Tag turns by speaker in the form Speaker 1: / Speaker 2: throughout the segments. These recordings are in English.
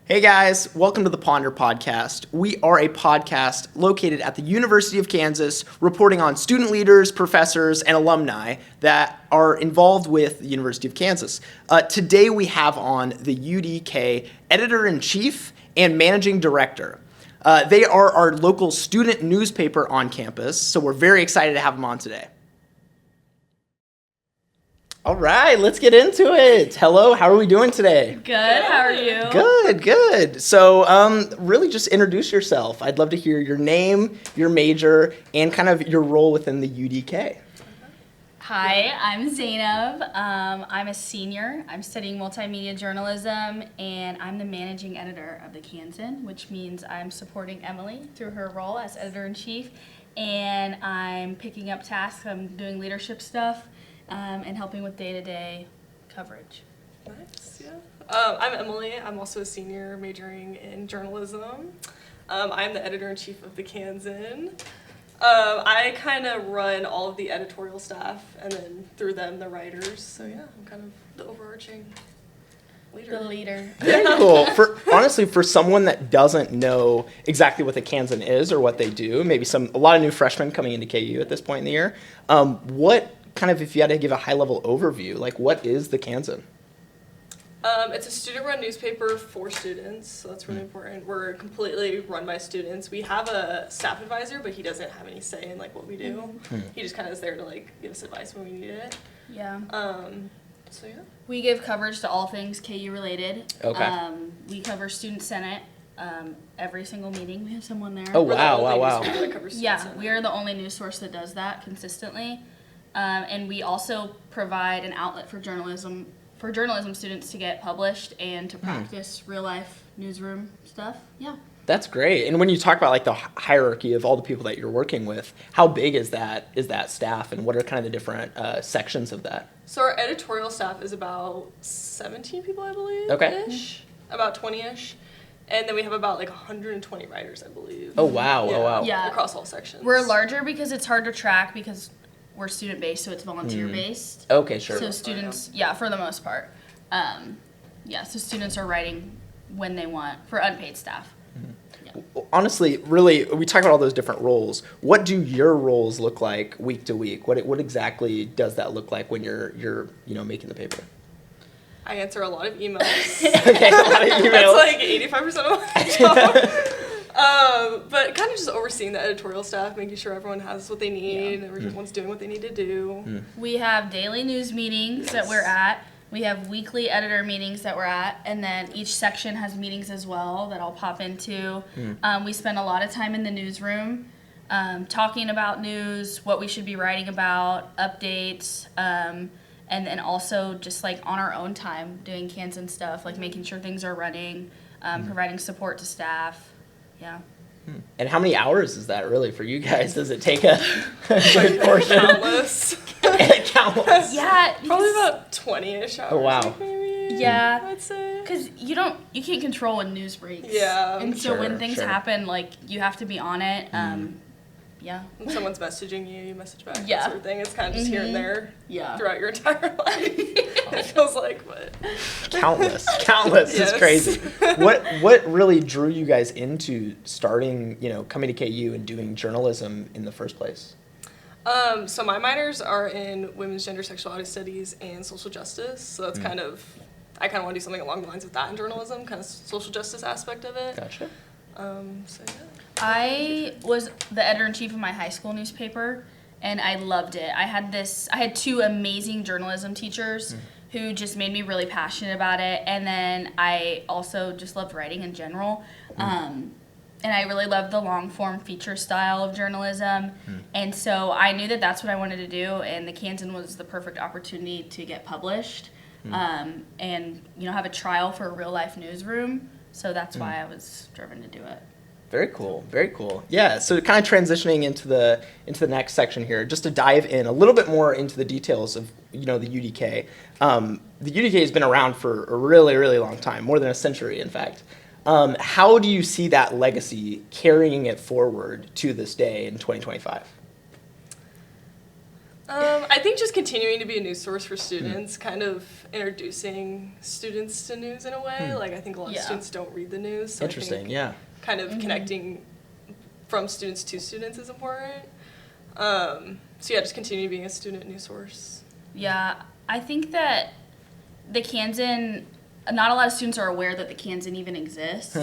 Speaker 1: Hey guys, welcome to the Ponder Podcast. We are a podcast located at the University of Kansas, reporting on student leaders, professors, and alumni that are involved with the University of Kansas. Today we have on the UDK Editor-in-Chief and Managing Director. They are our local student newspaper on campus, so we're very excited to have them on today. All right, let's get into it. Hello, how are we doing today?
Speaker 2: Good, how are you?
Speaker 1: Good. So, really just introduce yourself. I'd love to hear your name, your major, and kind of your role within the UDK.
Speaker 2: Hi, I'm Zaynab. I'm a senior. I'm studying multimedia journalism, and I'm the managing editor of the Kansan, which means I'm supporting Emily through her role as editor-in-chief, and I'm picking up tasks. I'm doing leadership stuff. And helping with day-to-day coverage.
Speaker 3: Nice, yeah. I'm Emily. I'm also a senior majoring in journalism. I'm the editor-in-chief of the Kansan. I kind of run all of the editorial staff, and then through them, the writers. So yeah, I'm kind of the overarching leader.
Speaker 2: The leader.
Speaker 1: Very cool. Honestly, for someone that doesn't know exactly what the Kansan is or what they do, maybe a lot of new freshmen coming into KU at this point in the year, what kind of, if you had to give a high-level overview, like what is the Kansan?
Speaker 3: It's a student-run newspaper for students, so that's really important. We're completely run by students. We have a staff advisor, but he doesn't have any say in like what we do. He just kind of is there to like give us advice when we need it.
Speaker 2: Yeah.
Speaker 3: So yeah.
Speaker 2: We give coverage to all things KU related.
Speaker 1: Okay.
Speaker 2: We cover Student Senate. Every single meeting we have someone there.
Speaker 1: Oh,
Speaker 3: We're the
Speaker 1: wow.
Speaker 3: only newspaper that covers Student
Speaker 2: Yeah,
Speaker 3: Senate.
Speaker 2: we are the only news source that does that consistently. And we also provide an outlet for journalism students to get published and to practice real life newsroom stuff. Yeah.
Speaker 1: That's great. And when you talk about like the hierarchy of all the people that you're working with, how big is that staff, and what are kind of the different sections of that?
Speaker 3: So our editorial staff is about 17 people, I believe.
Speaker 1: Okay.
Speaker 3: Ish, about 20-ish. And then we have about like 120 writers, I believe.
Speaker 1: Oh, wow.
Speaker 3: Yeah,
Speaker 1: Oh, wow.
Speaker 2: Yeah.
Speaker 3: Across all sections.
Speaker 2: We're larger because it's hard to track because we're student based, so it's volunteer based.
Speaker 1: Okay, sure.
Speaker 2: So students, for the most part. So students are writing when they want for unpaid staff.
Speaker 1: Honestly, really, we talk about all those different roles. What do your roles look like week to week? What exactly does that look like when you're making the paper?
Speaker 3: I answer a lot of emails.
Speaker 1: Okay, a lot of emails.
Speaker 3: That's like 85% of my job. But kind of just overseeing the editorial staff, making sure everyone has what they need, and everyone's doing what they need to do.
Speaker 2: We have daily news meetings that we're at. We have weekly editor meetings that we're at, and then each section has meetings as well that I'll pop into. We spend a lot of time in the newsroom talking about news, what we should be writing about, updates, and then also just like on our own time doing Kansan stuff, like making sure things are running, providing support to staff. Yeah.
Speaker 1: And how many hours is that really for you guys? Does it take a good portion?
Speaker 3: Countless.
Speaker 1: Countless.
Speaker 2: Yeah.
Speaker 3: Probably about 20-ish hours.
Speaker 1: Oh, wow.
Speaker 3: Maybe.
Speaker 2: Yeah.
Speaker 3: I'd say.
Speaker 2: Because you can't control when news breaks.
Speaker 3: Yeah.
Speaker 2: And so when things
Speaker 1: Sure.
Speaker 2: happen, like, you have to be on it. Yeah.
Speaker 3: When someone's messaging you message back.
Speaker 2: Yeah.
Speaker 3: That sort of thing. It's kind of just here and there.
Speaker 2: Yeah.
Speaker 3: Throughout your entire life. It feels like, but.
Speaker 1: Countless.
Speaker 3: Yes.
Speaker 1: It's crazy. What really drew you guys into starting, coming to KU and doing journalism in the first place?
Speaker 3: So my minors are in women's gender sexuality studies and social justice. So that's I kind of want to do something along the lines of that in journalism, kind of social justice aspect of it.
Speaker 1: Gotcha.
Speaker 3: So yeah.
Speaker 2: I was the editor-in-chief of my high school newspaper, and I loved it. I had two amazing journalism teachers who just made me really passionate about it, and then I also just loved writing in general. And I really loved the long-form feature style of journalism, and so I knew that that's what I wanted to do, and the Kansan was the perfect opportunity to get published and have a trial for a real-life newsroom, so that's why I was driven to do it.
Speaker 1: Very cool. Yeah, so kind of transitioning into the next section here, just to dive in a little bit more into the details of the UDK. The UDK has been around for a really, really long time, more than a century, in fact. How do you see that legacy carrying it forward to this day in 2025?
Speaker 3: I think just continuing to be a news source for students, kind of introducing students to news in a way. Like, I think a lot of students don't read the news. So
Speaker 1: Interesting,
Speaker 3: I think
Speaker 1: yeah.
Speaker 3: kind of connecting from students to students is important. So yeah, just continue being a student news source.
Speaker 2: Yeah, I think that the Kansan, not a lot of students are aware that the Kansan even exists.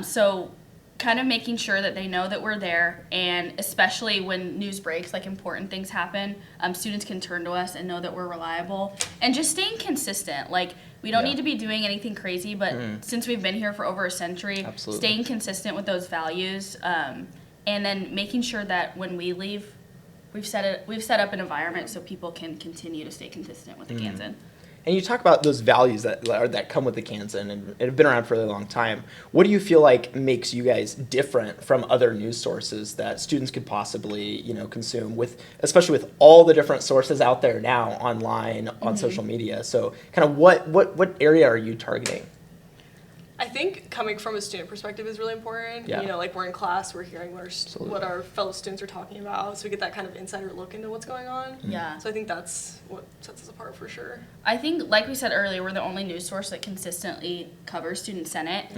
Speaker 2: So kind of making sure that they know that we're there, and especially when news breaks, like important things happen, students can turn to us and know that we're reliable. And just staying consistent. Like, we don't need to be doing anything crazy, but since we've been here for over a century, staying consistent with those values, and then making sure that when we leave, we've set up an environment so people can continue to stay consistent with the Kansan.
Speaker 1: And you talk about those values that come with the Kansan and have been around for a really long time. What do you feel like makes you guys different from other news sources that students could possibly, consume, especially with all the different sources out there now online, on social media? So kind of what area are you targeting?
Speaker 3: I think coming from a student perspective is really important.
Speaker 1: Yeah.
Speaker 3: Like, we're in class, we're hearing what our fellow students are talking about, so we get that kind of insider look into what's going on.
Speaker 2: Yeah.
Speaker 3: So I think that's what sets us apart for sure.
Speaker 2: I think, like we said earlier, we're the only news source that consistently covers Student Senate.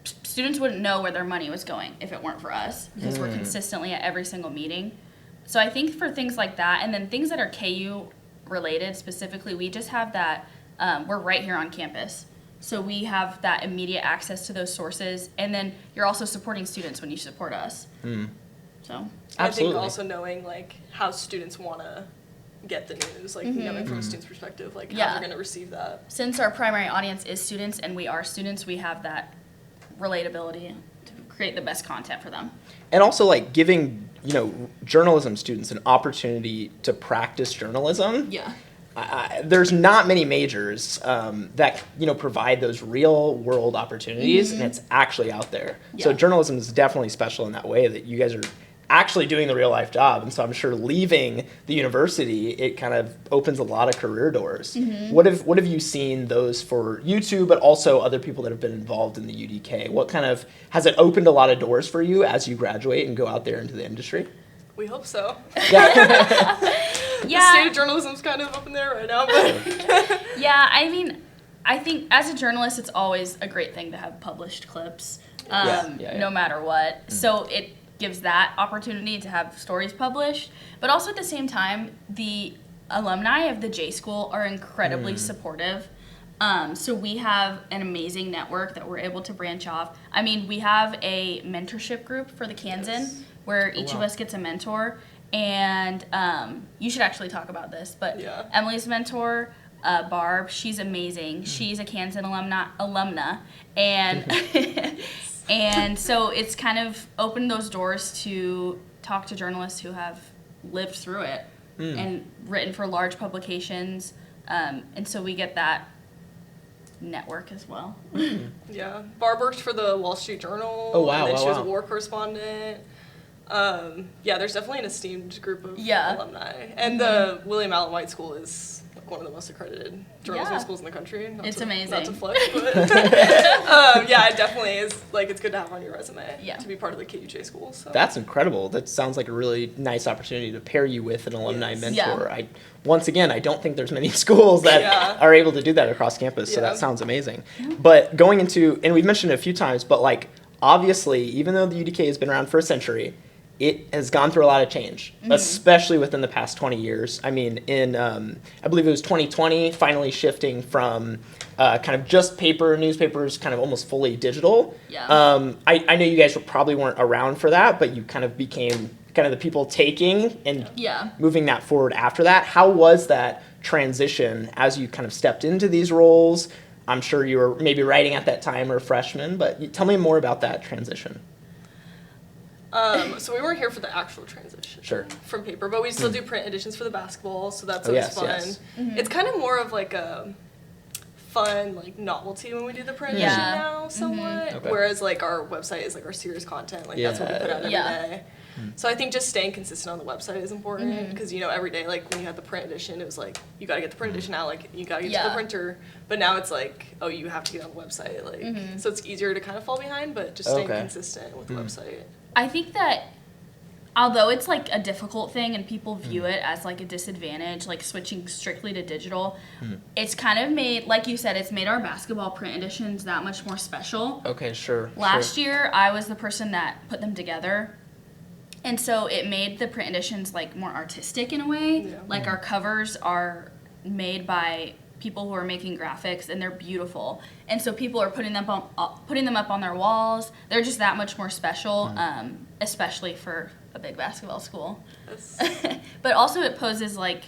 Speaker 2: Students wouldn't know where their money was going if it weren't for us, because we're consistently at every single meeting. So I think for things like that, and then things that are KU related specifically, we just have that, we're right here on campus. So we have that immediate access to those sources, and then you're also supporting students when you support us. So
Speaker 3: I think also knowing, like, how students want to get the news, like, knowing from a student's perspective, like, how they're going to receive that.
Speaker 2: Since our primary audience is students and we are students, we have that relatability to create the best content for them.
Speaker 1: And also, like, giving, journalism students an opportunity to practice journalism.
Speaker 2: Yeah.
Speaker 1: There's not many majors that provide those real world opportunities, and it's actually out there. So journalism is definitely special in that way, that you guys are actually doing the real life job. And so I'm sure leaving the university, it kind of opens a lot of career doors. What have you seen those for you two, but also other people that have been involved in the UDK? What kind of has it opened a lot of doors for you as you graduate and go out there into the industry?
Speaker 3: We hope so.
Speaker 2: Yeah.
Speaker 3: The state of journalism's kind of up in there right now, but
Speaker 2: Yeah, I mean, I think as a journalist, it's always a great thing to have published clips, no matter what. So it gives that opportunity to have stories published, but also at the same time, the alumni of the J School are incredibly supportive. So we have an amazing network that we're able to branch off. I mean, we have a mentorship group for the Kansan where each of us gets a mentor. And you should actually talk about this, but Emily's mentor, Barb, she's amazing. She's a Kansan alumna, and and so it's kind of opened those doors to talk to journalists who have lived through it and written for large publications, and so we get that network as well.
Speaker 3: Yeah, Barb worked for the Wall Street Journal.
Speaker 1: Oh wow!
Speaker 3: And then she was a war correspondent. There's definitely an esteemed group of alumni. And the William Allen White School is like one of the most accredited journalism schools in the country.
Speaker 2: It's amazing.
Speaker 3: Not to flex, but it definitely is, like, it's good to have on your resume to be part of the KUJ school. So.
Speaker 1: That's incredible. That sounds like a really nice opportunity to pair you with an alumni mentor. Once again, I don't think there's many schools that are able to do that across campus, so that sounds amazing. But going into, and we've mentioned it a few times, but like, obviously, even though the UDK has been around for a century, it has gone through a lot of change, especially within the past 20 years. I mean, in, I believe it was 2020, finally shifting from kind of just newspapers, kind of almost fully digital. I know you guys probably weren't around for that, but you kind of became kind of the people taking and moving that forward after that. How was that transition as you kind of stepped into these roles? I'm sure you were maybe writing at that time or a freshman, but tell me more about that transition.
Speaker 3: So we weren't here for the actual transition from paper, but we still do print editions for the basketball, so that's always fun. It's kind of more of like a fun, like, novelty when we do the print edition now, somewhat. Whereas, like, our website is like our serious content, like that's what we put out every day. So I think just staying consistent on the website is important because, every day, like, when you had the print edition, it was like, you got to get the print edition out, like, you got to get to the printer. But now it's like, oh, you have to get on the website. Like, so it's easier to kind of fall behind, but just staying consistent with the website.
Speaker 2: I think that although it's like a difficult thing and people view it as like a disadvantage, like switching strictly to digital, it's kind of made, like you said, it's made our basketball print editions that much more special.
Speaker 1: Okay, sure.
Speaker 2: Last year, I was the person that put them together. And so it made the print editions like more artistic in a way.
Speaker 3: Yeah.
Speaker 2: Like our covers are made by people who are making graphics, and they're beautiful. And so people are putting them up on their walls. They're just that much more special, especially for a big basketball school.
Speaker 3: Yes.
Speaker 2: But also it poses like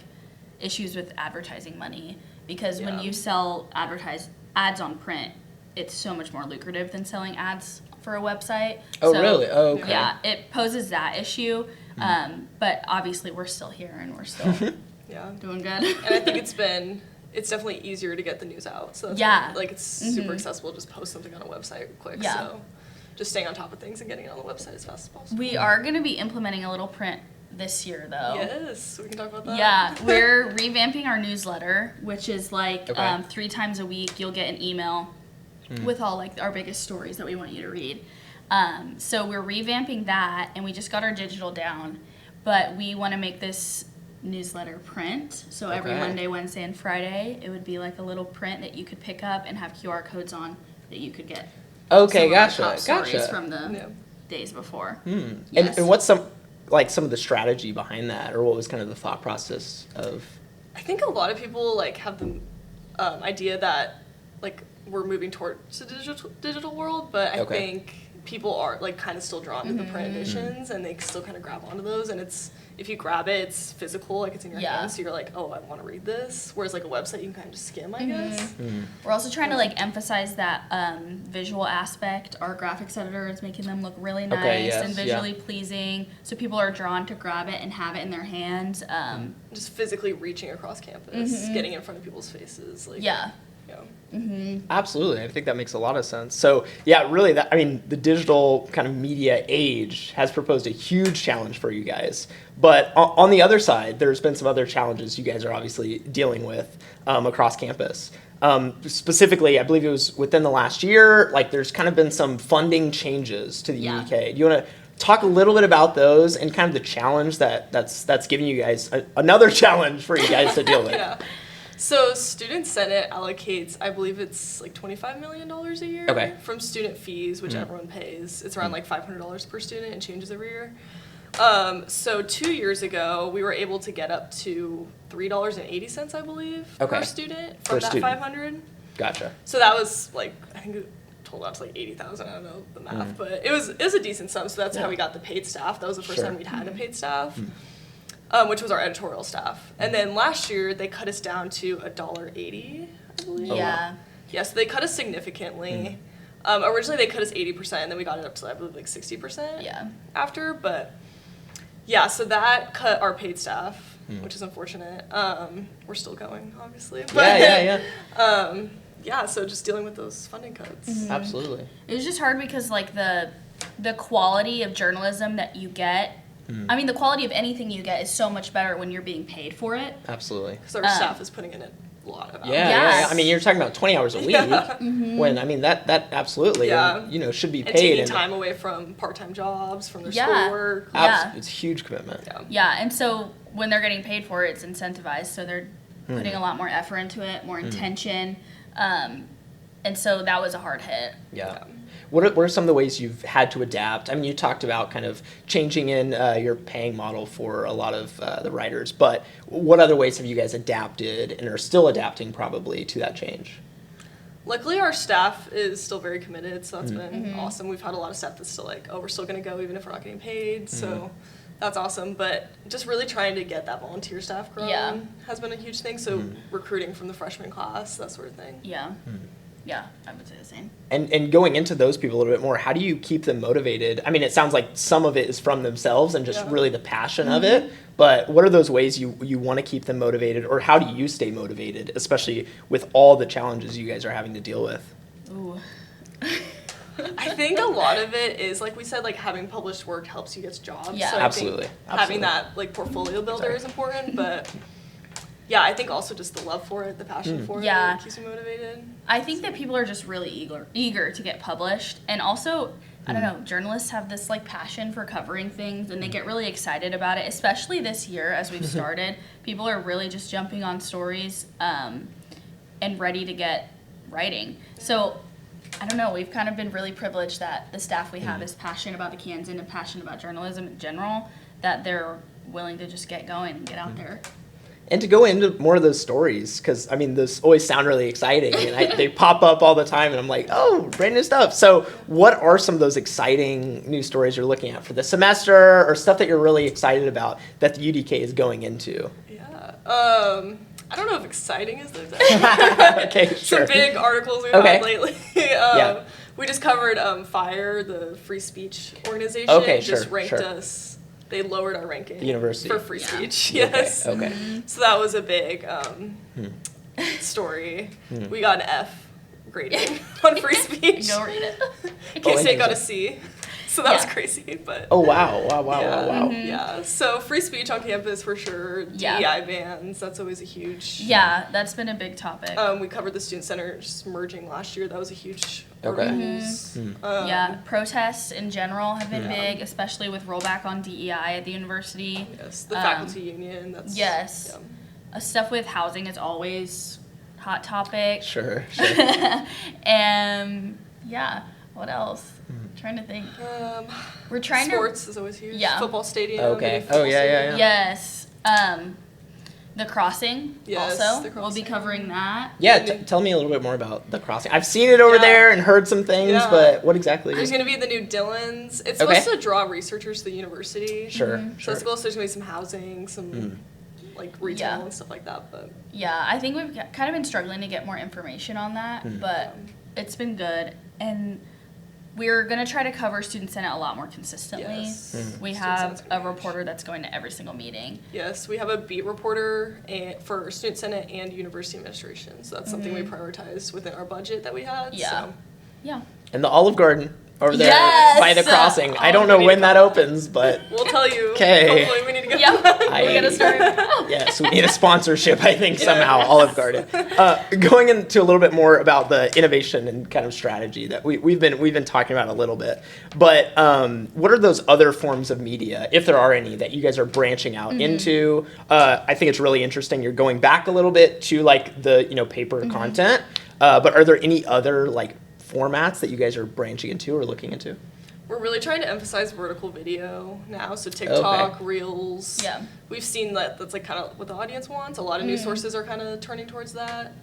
Speaker 2: issues with advertising money, because when you sell ads on print, it's so much more lucrative than selling ads for a website.
Speaker 1: Oh,
Speaker 2: So,
Speaker 1: really? Oh, okay.
Speaker 2: Yeah, it poses that issue. But obviously we're still here and we're still
Speaker 3: Yeah.
Speaker 2: doing good.
Speaker 3: And I think it's definitely easier to get the news out. So that's
Speaker 2: Yeah.
Speaker 3: like it's super accessible. Just post something on a website quick.
Speaker 2: Yeah.
Speaker 3: So just staying on top of things and getting it on the website as fast as possible.
Speaker 2: We are going to be implementing a little print this year, though.
Speaker 3: Yes, we can talk about that.
Speaker 2: Yeah, we're revamping our newsletter, which is like
Speaker 1: Okay.
Speaker 2: 3 times a week you'll get an email with all like our biggest stories that we want you to read. So we're revamping that, and we just got our digital down, but we want to make this newsletter print. So every
Speaker 1: Okay.
Speaker 2: Monday, Wednesday, and Friday, it would be like a little print that you could pick up and have QR codes on that you could get.
Speaker 1: Okay,
Speaker 2: some of our
Speaker 1: gotcha,
Speaker 2: top stories
Speaker 1: gotcha.
Speaker 2: from the
Speaker 3: Yeah.
Speaker 2: days before.
Speaker 1: And what's some of the strategy behind that, or what was kind of the thought process of?
Speaker 3: I think a lot of people like have the idea that like we're moving towards the digital world, but I
Speaker 1: Okay.
Speaker 3: think people are like kind of still drawn to the print editions, and they still kind of grab onto those. And it's if you grab it, it's physical, like it's in your
Speaker 2: Yeah.
Speaker 3: hand, so you're like, oh, I want to read this. Whereas like a website, you can kind of just skim, I guess.
Speaker 2: We're also trying to like emphasize that visual aspect. Our graphics editor is making them look really nice
Speaker 1: Okay, yes,
Speaker 2: and visually pleasing, so people are drawn to grab it and have it in their hands.
Speaker 3: Just physically reaching across campus, getting in front of people's faces, like
Speaker 2: Yeah.
Speaker 1: Absolutely, I think that makes a lot of sense. So yeah, really, the digital kind of media age has proposed a huge challenge for you guys. But on the other side, there's been some other challenges you guys are obviously dealing with across campus. Specifically, I believe it was within the last year, like there's kind of been some funding changes to the
Speaker 2: Yeah.
Speaker 1: UDK. Do you want to talk a little bit about those and kind of the challenge that's giving you guys another challenge for you guys to deal with?
Speaker 3: Yeah. So Student Senate allocates, I believe it's like $25 million a year
Speaker 1: Okay.
Speaker 3: from student fees, which everyone pays. It's around like $500 per student and changes every year. So 2 years ago, we were able to get up to $3.80, I believe,
Speaker 1: Okay.
Speaker 3: per student
Speaker 1: Per
Speaker 3: from that
Speaker 1: student.
Speaker 3: 500.
Speaker 1: Gotcha.
Speaker 3: So that was like, I think it totaled out to like 80,000. I don't know the math, but it was a decent sum. So that's how we got the paid staff. That was the first
Speaker 1: Sure.
Speaker 3: time we'd had a paid staff. Which was our editorial staff. And then last year, they cut us down to $1.80, I believe.
Speaker 2: Yeah.
Speaker 3: Yeah, so they cut us significantly. Originally, they cut us 80%, and then we got it up to, I believe, like 60%
Speaker 2: Yeah.
Speaker 3: after. But yeah, so that cut our paid staff, which is unfortunate. We're still going, obviously. But, yeah, so just dealing with those funding cuts.
Speaker 1: Absolutely.
Speaker 2: It was just hard because like the quality of journalism that you get, I mean the quality of anything you get is so much better when you're being paid for it.
Speaker 1: Absolutely.
Speaker 3: Because our staff is putting in a lot of hours.
Speaker 1: Yeah. I mean, you're talking about 20 hours a week. When I mean that absolutely, should be
Speaker 3: And
Speaker 1: paid.
Speaker 3: taking time away from part-time jobs, from their
Speaker 2: Yeah.
Speaker 3: schoolwork.
Speaker 2: Yeah.
Speaker 1: It's a huge commitment.
Speaker 3: Yeah.
Speaker 2: Yeah, and so when they're getting paid for it, it's incentivized, so they're putting a lot more effort into it, more intention, and so that was a hard hit.
Speaker 1: Yeah. What are some of the ways you've had to adapt? I mean, you talked about kind of changing in your paying model for a lot of the writers, but what other ways have you guys adapted and are still adapting probably to that change?
Speaker 3: Luckily, our staff is still very committed, so that's been awesome. We've had a lot of staff that's still like, oh, we're still going to go even if we're not getting paid, so that's awesome. But just really trying to get that volunteer staff grown has been a huge thing, so recruiting from the freshman class, that sort of thing.
Speaker 2: Yeah. Yeah, I would say the same.
Speaker 1: And going into those people a little bit more, how do you keep them motivated? I mean, it sounds like some of it is from themselves and just really the passion of it, but what are those ways you want to keep them motivated, or how do you stay motivated, especially with all the challenges you guys are having to deal with?
Speaker 2: Ooh.
Speaker 3: I think a lot of it is, like we said, like having published work helps you get jobs.
Speaker 2: Yeah.
Speaker 3: So I
Speaker 1: Absolutely.
Speaker 3: think having that like portfolio builder is important, but yeah, I think also just the love for it, the passion for
Speaker 2: Yeah.
Speaker 3: it keeps me motivated.
Speaker 2: I think that people are just really eager to get published, and also I don't know, journalists have this like passion for covering things, and they get really excited about it, especially this year as we've started. People are really just jumping on stories and ready to get writing. So I don't know, we've kind of been really privileged that the staff we have is passionate about the Kansan and passionate about journalism in general, that they're willing to just get going and get out there.
Speaker 1: And to go into more of those stories, because, I mean, those always sound really exciting, and they pop up all the time, and I'm like, oh, brand new stuff. So what are some of those exciting new stories you're looking at for the semester, or stuff that you're really excited about that the UDK is going into?
Speaker 3: Yeah. I don't know if exciting is the exact
Speaker 1: Okay, sure.
Speaker 3: Some big articles we've
Speaker 1: Okay.
Speaker 3: had lately.
Speaker 1: Yeah.
Speaker 3: We just covered FIRE, the free speech organization.
Speaker 1: Okay,
Speaker 3: just
Speaker 1: sure,
Speaker 3: ranked
Speaker 1: sure.
Speaker 3: us. They lowered our ranking.
Speaker 1: The university.
Speaker 3: For free
Speaker 2: Yeah.
Speaker 3: speech, yes.
Speaker 1: Okay.
Speaker 3: So that was a big story. We got an F grading on free speech.
Speaker 2: Go read it.
Speaker 3: K-State got a C. So that was
Speaker 2: Yeah.
Speaker 3: crazy, but
Speaker 1: Oh, wow. Wow.
Speaker 3: yeah. So free speech on campus for sure.
Speaker 2: Yeah.
Speaker 3: DEI bans, that's always a huge.
Speaker 2: Yeah, that's been a big topic.
Speaker 3: We covered the student centers merging last year. That was a huge.
Speaker 1: Okay.
Speaker 3: articles.
Speaker 2: Yeah, protests in general have been
Speaker 3: Yeah.
Speaker 2: big, especially with rollback on DEI at the university.
Speaker 3: Yes, the faculty union. That's
Speaker 2: Yes.
Speaker 3: yeah.
Speaker 2: Stuff with housing is always hot topic.
Speaker 1: Sure.
Speaker 2: And yeah, what else? Trying to think. We're trying
Speaker 3: Sports is always huge.
Speaker 2: Yeah.
Speaker 3: Football stadium.
Speaker 1: Okay.
Speaker 3: maybe football
Speaker 1: Oh, yeah,
Speaker 3: stadium.
Speaker 1: yeah.
Speaker 2: Yes. The crossing
Speaker 3: Yes,
Speaker 2: also.
Speaker 3: the
Speaker 2: We'll be
Speaker 3: crossing.
Speaker 2: covering that.
Speaker 1: Yeah, tell me a little bit more about the crossing. I've seen it over
Speaker 3: Yeah.
Speaker 1: there and heard some things,
Speaker 3: Yeah.
Speaker 1: but what exactly?
Speaker 3: There's going to be the new Dillons. It's
Speaker 1: Okay.
Speaker 3: supposed to draw researchers to the university.
Speaker 1: Sure,
Speaker 3: So
Speaker 1: sure.
Speaker 3: it's supposed to be some housing, some like retail
Speaker 2: Yeah.
Speaker 3: and stuff like that. But
Speaker 2: Yeah, I think we've kind of been struggling to get more information on that, but it's been good. And we're going to try to cover Student Senate a lot more consistently.
Speaker 3: yes,
Speaker 2: We
Speaker 3: Student
Speaker 2: have
Speaker 3: Senate's gonna
Speaker 2: a
Speaker 3: be huge.
Speaker 2: reporter that's going to every single meeting.
Speaker 3: Yes, we have a beat reporter for Student Senate and University Administration. So that's something we prioritized within our budget that we had.
Speaker 2: Yeah.
Speaker 3: So.
Speaker 2: Yeah.
Speaker 1: And the Olive Garden over there
Speaker 2: Yes!
Speaker 1: by the crossing. I
Speaker 3: Oh,
Speaker 1: don't
Speaker 3: we
Speaker 1: know
Speaker 3: need
Speaker 1: when
Speaker 3: to
Speaker 1: that
Speaker 3: come.
Speaker 1: opens, but
Speaker 3: We'll tell you.
Speaker 1: 'Kay.
Speaker 3: Hopefully we need to get
Speaker 2: Yeah.
Speaker 1: I-
Speaker 2: We'll get a story.
Speaker 1: yes, we need a sponsorship, I think, somehow,
Speaker 3: Yes.
Speaker 1: Olive Garden. Going into a little bit more about the innovation and kind of strategy that we've been talking about a little bit. But what are those other forms of media, if there are any, that you guys are branching out into? I think it's really interesting. You're going back a little bit to like the paper content, but are there any other like formats that you guys are branching into or looking into?
Speaker 3: We're really trying to emphasize vertical video now, so TikTok,
Speaker 1: Okay.
Speaker 3: Reels.
Speaker 2: Yeah.
Speaker 3: We've seen that's like kind of what the audience wants. A lot of news sources are kind of turning towards that.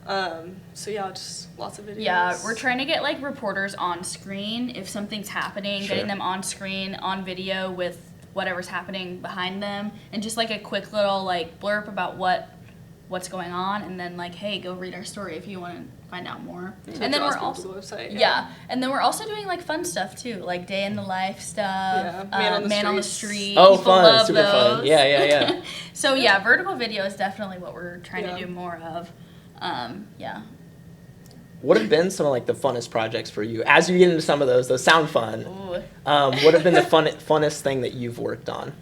Speaker 3: So yeah, just lots of videos.
Speaker 2: Yeah, we're trying to get like reporters on screen if something's happening,
Speaker 1: Sure.
Speaker 2: getting them on screen, on video with whatever's happening behind them, and just like a quick little like blurb about what's going on, and then like, hey, go read our story if you want to find out more.
Speaker 3: So
Speaker 2: And then
Speaker 3: draws
Speaker 2: we're
Speaker 3: people
Speaker 2: also
Speaker 3: to the website.
Speaker 2: yeah, and then we're also doing like fun stuff too, like day in the life stuff,
Speaker 3: Yeah, Man on the
Speaker 2: Street.
Speaker 3: Street.
Speaker 1: Oh,
Speaker 2: People
Speaker 1: fun,
Speaker 2: love
Speaker 1: super fun.
Speaker 2: those.
Speaker 1: Yeah.
Speaker 2: So yeah, vertical video is definitely what we're trying
Speaker 3: Yeah.
Speaker 2: to do more of. Yeah.
Speaker 1: What have been some of like the funnest projects for you as you get into some of those sound fun?
Speaker 2: Ooh.
Speaker 1: What have been the funnest thing that you've worked on?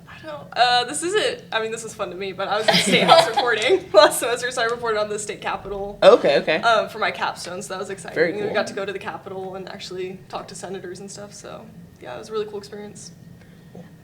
Speaker 3: I don't. This isn't. I mean, this was fun to me, but I was in state house reporting last semester, so I reported on the state capitol.
Speaker 1: Okay.
Speaker 3: For my capstone, so that was exciting.
Speaker 1: Very
Speaker 3: We
Speaker 1: cool.
Speaker 3: got to go to the Capitol and actually talk to senators and stuff. So yeah, it was a really cool experience.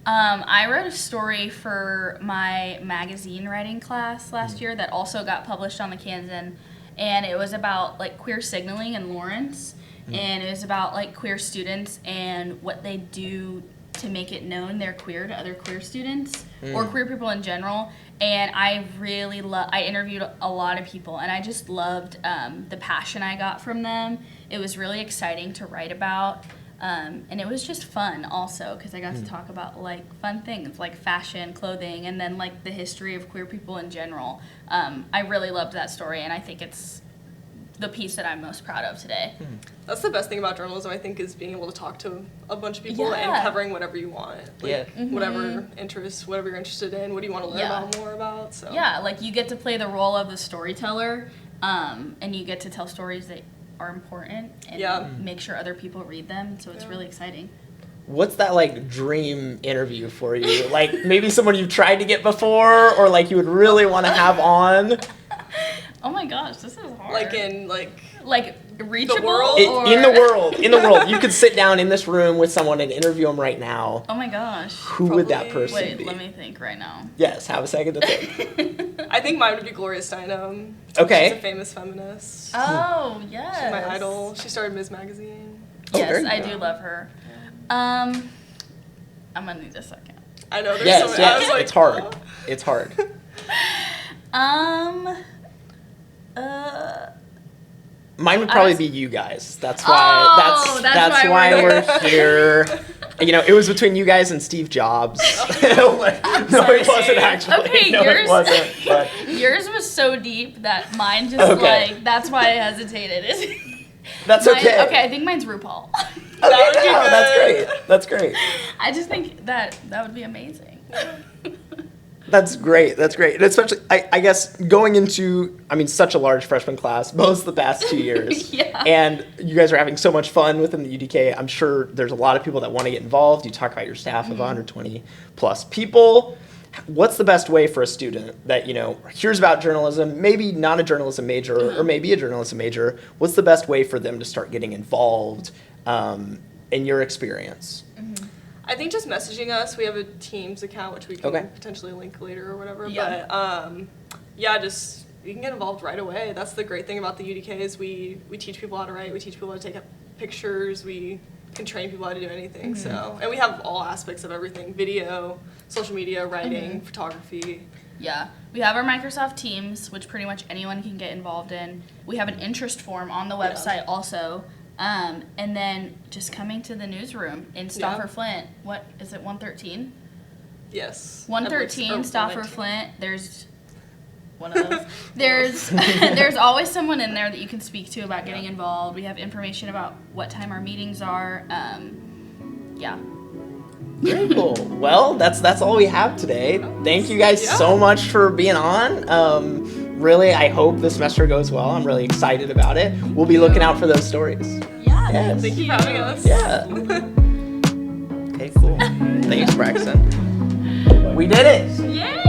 Speaker 2: I wrote a story for my magazine writing class last year that also got published on the Kansan, and it was about like queer signaling in Lawrence, and it was about like queer students and what they do to make it known they're queer to other queer students or queer people in general. And I really I interviewed a lot of people, and I just loved the passion I got from them. It was really exciting to write about. And it was just fun also because I got to talk about like fun things like fashion, clothing, and then like the history of queer people in general. I really loved that story, and I think it's the piece that I'm most proud of today.
Speaker 3: That's the best thing about journalism, I think, is being able to talk to a bunch of people and
Speaker 2: Yeah.
Speaker 3: covering whatever you want. Like,
Speaker 1: Yeah.
Speaker 3: whatever interests, whatever you're interested in, what do you want to learn
Speaker 2: Yeah.
Speaker 3: about more about. So
Speaker 2: Yeah, like you get to play the role of the storyteller, and you get to tell stories that are important and
Speaker 3: Yeah.
Speaker 2: make sure other people read them. So it's
Speaker 3: Yeah.
Speaker 2: really exciting.
Speaker 1: what's that like dream interview for you? Like maybe someone you've tried to get before, or like you would really want to have on?
Speaker 2: Oh my gosh, this is hard.
Speaker 3: Like in
Speaker 2: reachable
Speaker 3: world?
Speaker 2: or
Speaker 1: In the world. You could sit down in this room with someone and interview them right now.
Speaker 2: Oh my gosh.
Speaker 1: Who would that
Speaker 3: Probably-
Speaker 1: person
Speaker 2: Wait,
Speaker 1: be?
Speaker 2: let me think right now.
Speaker 1: Yes, have a second to think.
Speaker 3: I think mine would be Gloria Steinem.
Speaker 1: Okay.
Speaker 3: She's a famous feminist.
Speaker 2: Oh, yes.
Speaker 3: She's my idol. She started Ms. Magazine.
Speaker 1: Oh, there
Speaker 2: Yes,
Speaker 1: you
Speaker 2: I
Speaker 1: go.
Speaker 2: do love her. I'm gonna need a second.
Speaker 3: I know there's
Speaker 1: Yes,
Speaker 3: so many. I
Speaker 1: yes,
Speaker 3: was like,
Speaker 1: it's hard. It's hard. Mine would probably be you guys. That's why.
Speaker 2: Oh, that's
Speaker 1: why
Speaker 2: why
Speaker 1: we're here. You know, it was between you guys and Steve Jobs. No, it wasn't actually.
Speaker 2: Okay,
Speaker 1: no, it wasn't. But
Speaker 2: Yours was so deep that mine just
Speaker 1: Okay.
Speaker 2: that's why I hesitated.
Speaker 1: that's
Speaker 2: Mine-
Speaker 1: okay.
Speaker 2: Okay, I think mine's RuPaul.
Speaker 1: Okay,
Speaker 3: That would be
Speaker 1: no, that's
Speaker 3: good.
Speaker 1: great. That's great.
Speaker 2: I just think that would be amazing.
Speaker 1: That's great. That's great. And especially, I guess, going into, such a large freshman class, most of the past 2 years.
Speaker 2: Yeah.
Speaker 1: And you guys are having so much fun within the UDK. I'm sure there's a lot of people that want to get involved. You talk about your staff of 120 plus people. What's the best way for a student that, hears about journalism, maybe not a journalism major or maybe a journalism major, what's the best way for them to start getting involved in your experience?
Speaker 3: I think just messaging us. We have a Teams account which we can
Speaker 1: Okay.
Speaker 3: potentially link later or whatever.
Speaker 2: Yeah.
Speaker 3: But just you can get involved right away. That's the great thing about the UDK is we teach people how to write. We teach people how to take pictures. We can train people how to do anything. So and we have all aspects of everything: video, social media, writing, photography.
Speaker 2: Yeah, we have our Microsoft Teams, which pretty much anyone can get involved in. We have an interest form on the website also. And then just coming to the newsroom in Stafford Flint. What is it, 113?
Speaker 3: Yes.
Speaker 2: 113
Speaker 3: Or
Speaker 2: Stafford
Speaker 3: 119.
Speaker 2: Flint. There's one of those. There's always someone in there that you can speak to about getting involved. We have information about what time our meetings are. Yeah.
Speaker 1: Very cool. Well, that's all we have today. Thank you guys so much for being on. Really, I hope the semester goes well. I'm really excited about it. We'll be looking out for those stories.
Speaker 2: Yeah.
Speaker 1: Yes.
Speaker 3: Thank you for having us.
Speaker 1: Yeah. Okay, cool. Thanks, Braxton. We did it.
Speaker 2: Yay!